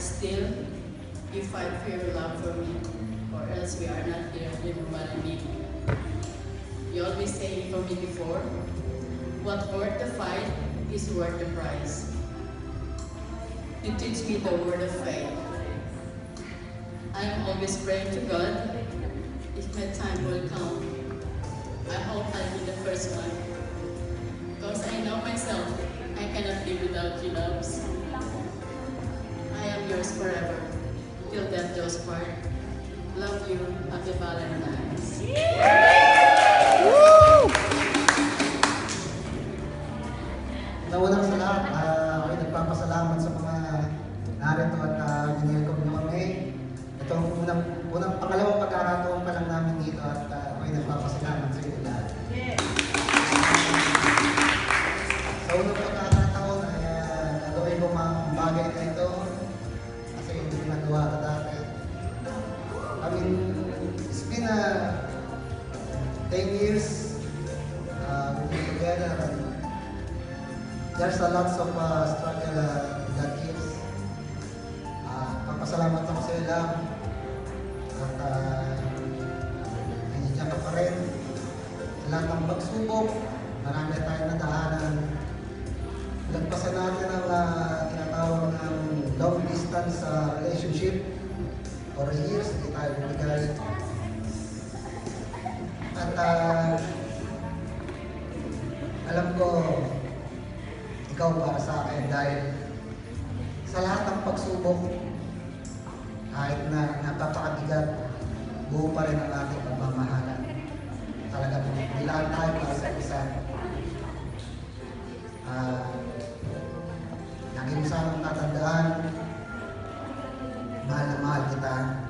still, you fight for your love for me, or else we are not here, you know what I mean. You always say for me before, what worth the fight is worth the price. You teach me the word of faith. I am always praying to God, if my time will come, I hope I'll be the first one. Because I know myself, I cannot live without you, loves. I am yours forever, till death do us part. Love you, Happy Valentine's. Naunang sa lahat, ako'y nagpapasalamat sa mga narito at ginilkob niyo kami. Ito ang unang pangalawang pagkakataon pa lang namin dito at ako'y nagpapasalamat sa inyo lahat. Sa unang pagkakataon ay gagawin ko mga bagay na ito kasi hindi ko nagawa ito dati. I mean, it's been 10 years we've been together and there's a lot of struggle in that years. Papasalamat ako sa iyo lang at nandiyan ka pa rin. Sa lahat ng pagsubok, marami tayong nadaanan. Lagpasan natin ang tinatawag ng long distance relationship for years, hindi tayo bumigay. At alam ko, ikaw para sa akin dahil sa lahat ng pagsubok, kahit na napapakabigat, buo pa rin ang ating pagmamahalan. Talagang nilaan tayo para sa isa. Lagi mo sanang tatandaan, mahal na mahal kita.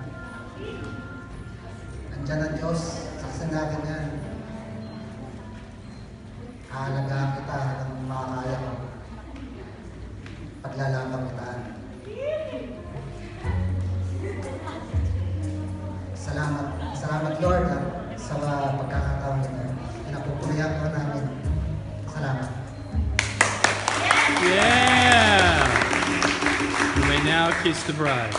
Nandiyan ang Diyos, saksan natin yan. Aalagaan kita hanggang makakaya ko. Paglalaban kita. Salamat Lord sa pagkakataon kita. Pinapupurihan ko namin. Salamat. Yeah! You may now kiss the bride.